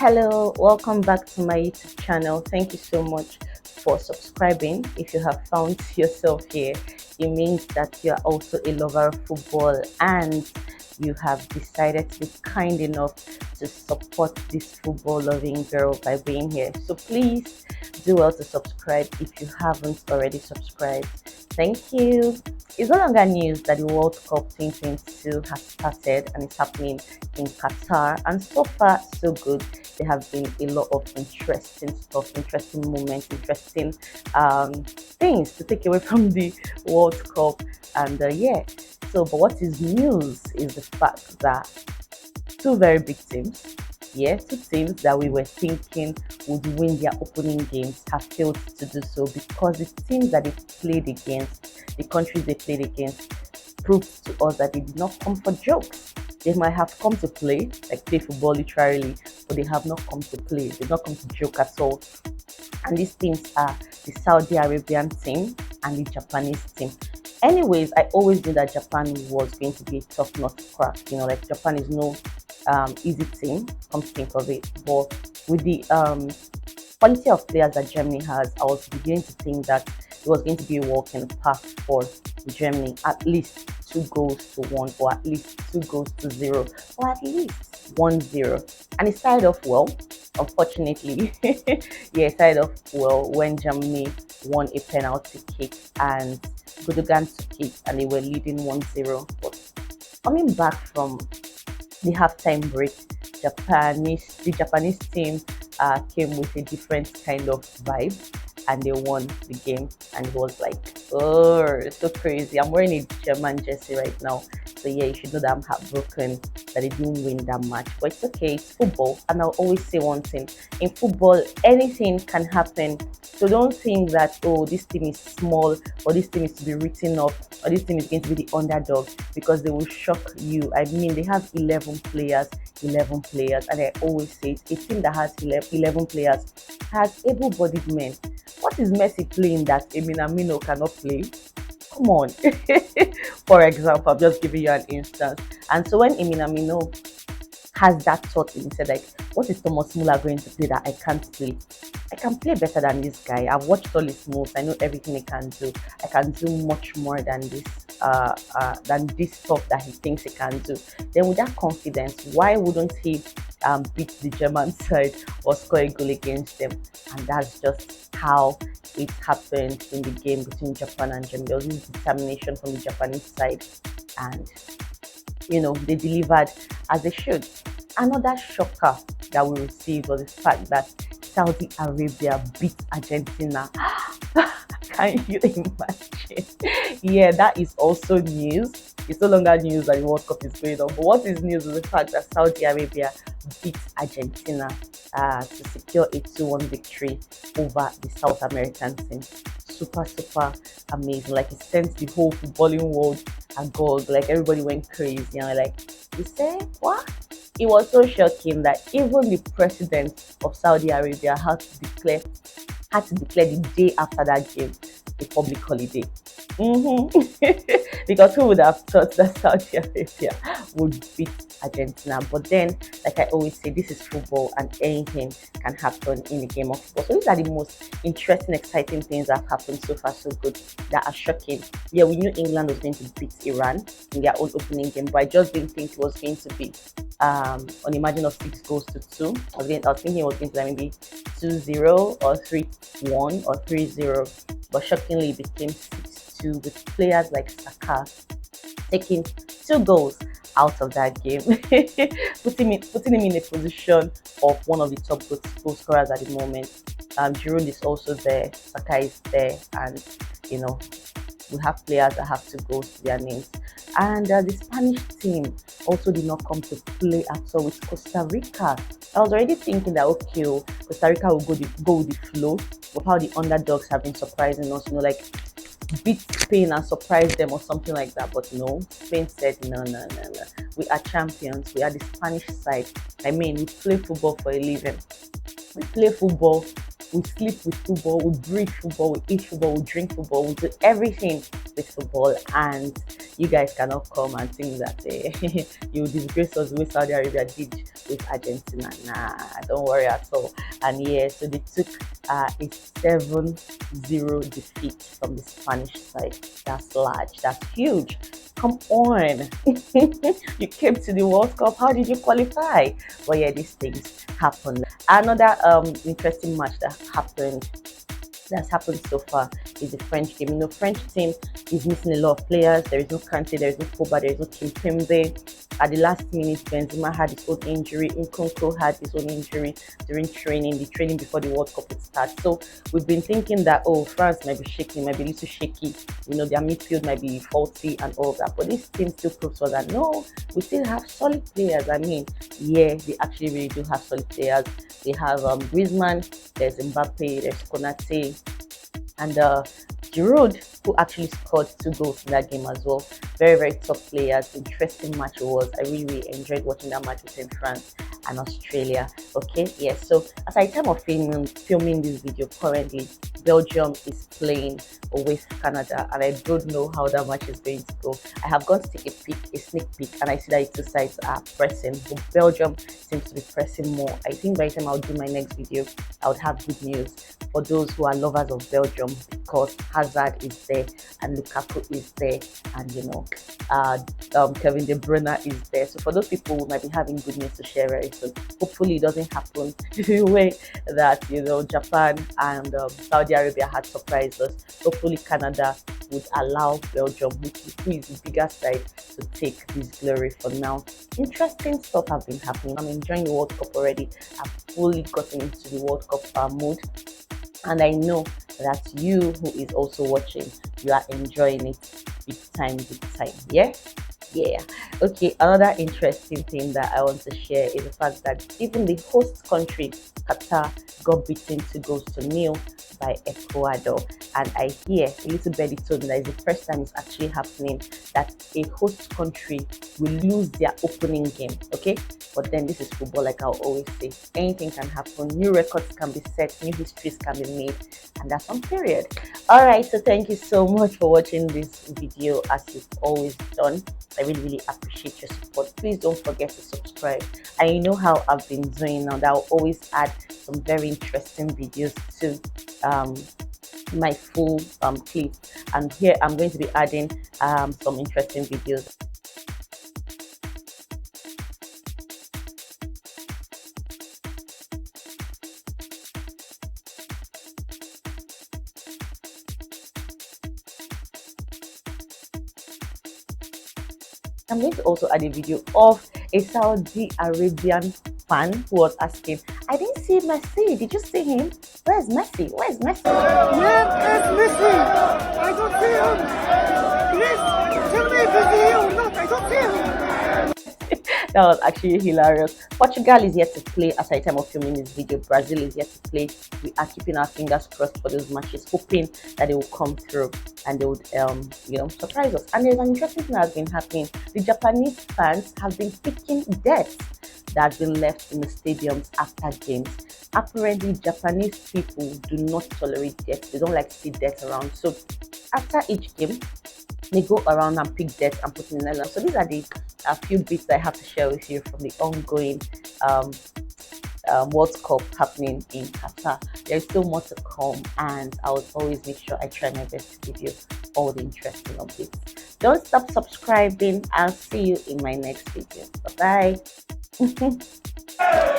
Hello, welcome back to my YouTube channel. Thank you so much for subscribing. If you have found yourself here, it means that you are also a lover of football and you have decided to be kind enough to support this football loving girl by being here. So please do well to subscribe if you haven't already subscribed. Thank you. It's no longer news that the World Cup 2022 has started and it's happening in Qatar, and so far so good. There have been a lot of interesting stuff, interesting moments, interesting things to take away from the World Cup. And yeah, so but what is news is the fact that two very big teams, yeah, two teams that we were thinking would win their opening games have failed to do so because the teams that they played against, the countries they played against, proved to us that they did not come for jokes. They might have come to play, like play football literally, but they have not come to play. They've not come to joke at all. And these teams are the Saudi Arabian team and the Japanese team. Anyways, I always knew that Japan was going to be a tough nut to crack. Like Japan is no easy team, come to think of it. But with the quality of players that Germany has, I was beginning to think that it was going to be a walk in the park for Germany, at least 2 goals to 1, or at least 2 goals to 0, or at least 1-0. And it started off well, unfortunately. Yeah, it started off well when Germany won a penalty kick and Gundogan took it and they were leading 1-0. But coming back from the halftime break, the Japanese team came with a different kind of vibe and they won the game. And it was like, oh, it's so crazy. I'm wearing a German jersey right now. So yeah, you should know that I'm heartbroken that they didn't win that match. But it's okay, it's football. And I'll always say one thing. In football, anything can happen. So don't think that, oh, this team is small, or this team is to be written off, or this team is going to be the underdog, because they will shock you. I mean, they have 11 players, and I always say it, a team that has 11 players has able-bodied men. What is Messi playing that Minamino cannot play? Come on. For example, I'm just giving you an instance. And so when Minamino has that thought in his head, like, what is Thomas Muller going to play that I can't play? I can play better than this guy. I've watched all his moves. I know everything he can do. I can do much more than this stuff that he thinks he can do. Then with that confidence, why wouldn't he beat the German side or score a goal against them? And that's just how it happened in the game between Japan and Germany. There was this determination from the Japanese side, and they delivered as they should. Another shocker that we received was the fact that Saudi Arabia beat Argentina. Can you imagine? Yeah, that is also news. It's no longer news that the World Cup is going on. But what is news is the fact that Saudi Arabia beat Argentina to secure a 2-1 victory over the South American team. Super, super amazing. Like, it sent the whole footballing world agog. Like, everybody went crazy. Like, you say, what? It was so shocking that even the president of Saudi Arabia had to declare the day after that game a public holiday. Because who would have thought that Saudi Arabia would beat Argentina? But then, like I always say, this is football and anything can happen in the game of football. So these are the most interesting, exciting things that have happened so far, so good, that are shocking. Yeah, we knew England was going to beat Iran in their own opening game, but I just didn't think it was going to be on a margin of 6 goals to 2. I was thinking it was going to be maybe 2-0 or 3-1 or 3-0, but shockingly it became 6-2 with players like Saka taking 2 goals out of that game, putting him in a position of one of the top goal scorers at the moment. Giroud is also there, Saka is there, and we have players that have 2 goals to their names. And the Spanish team also did not come to play at all with Costa Rica. I was already thinking that, okay, Costa Rica will go with the flow of how the underdogs have been surprising us, like beat Spain and surprise them or something like that. But no, Spain said, no. We are champions. We are the Spanish side. I mean, we play football for a living. We play football. We sleep with football. We breathe football. We eat football. We drink football. We do everything with football. And you guys cannot come and think that you disgrace us the way Saudi Arabia did with Argentina. Nah, don't worry at all. And yeah, so they took a 7-0 defeat from the Spanish side. That's large. That's huge. Come on. You came to the World Cup. How did you qualify? Well, yeah, these things happen. Another interesting match that's happened so far is the French game. You know, French team is missing a lot of players. There is no Kante, there is no Pogba, there is no Kimpembe. At the last minute, Benzema had his own injury. Nkunku had his own injury during the training before the World Cup would start. So we've been thinking that, oh, France might be shaky, might be a little shaky. You know, their midfield might be faulty and all that. But this team still proves us that, no, we still have solid players. I mean, yeah, they actually really do have solid players. They have Griezmann, there's Mbappe, there's Konate, and Giroud, who actually scored 2 goals in that game as well. Very, very top players. Interesting match it was. I really, really enjoyed watching that match between France and Australia. Okay, yes. So as I time of filming this video, currently Belgium is playing with Canada, and I don't know how that match is going to go. I have gone to take a sneak peek, and I see that the two sides are pressing. But Belgium seems to be pressing more. I think by the time I'll do my next video, I would have good news for those who are lovers of Belgium, because Hazard is there and Lukaku is there, and you know, Kevin De Bruyne is there. So for those people who might be having good news to share very soon, hopefully it doesn't happen the way that, you know, Japan and Saudi Arabia had surprised us. Hopefully Canada would allow Belgium, who is the bigger side, to take this glory for now. Interesting stuff have been happening. I'm enjoying the World Cup already. I've fully gotten into the World Cup mood, and I know that you who is also watching, you are enjoying it big time. Yeah. Okay, another interesting thing that I want to share is the fact that even the host country, Qatar, got beaten 2-0 by Ecuador. And I hear a little birdie told me that it's the first time it's actually happening that a host country will lose their opening game. Okay, but then this is football, like I'll always say. Anything can happen, new records can be set, new histories can be made, and that's on period. All right, so thank you so much for watching this video, as you've always done. I really, really appreciate your support. Please don't forget to subscribe. And you know how I've been doing now, that I'll always add some very interesting videos to my full clip. And here I'm going to be adding some interesting videos. I'm going to also add a video of a Saudi Arabian fan who was asking, I didn't see Messi. Did you see him? Where's Messi? Where's Messi? Where is Messi? I don't see him. Please tell me if he's here or not. I don't see him. That was actually hilarious. Portugal is yet to play as I time of filming this video. Brazil is yet to play. We are keeping our fingers crossed for those matches, hoping that they will come through and they would surprise us. And there's an interesting thing that has been happening. The Japanese fans have been picking deaths that have been left in the stadiums after games. Apparently, Japanese people do not tolerate death. They don't like to see death around. So after each game, they go around and pick death and put in the nylon. So these are a few bits I have to share with you from the ongoing World Cup happening in Qatar. There's still more to come, and I will always make sure I try my best to give you all the interesting updates. Don't stop subscribing. I'll see you in my next video. Bye bye.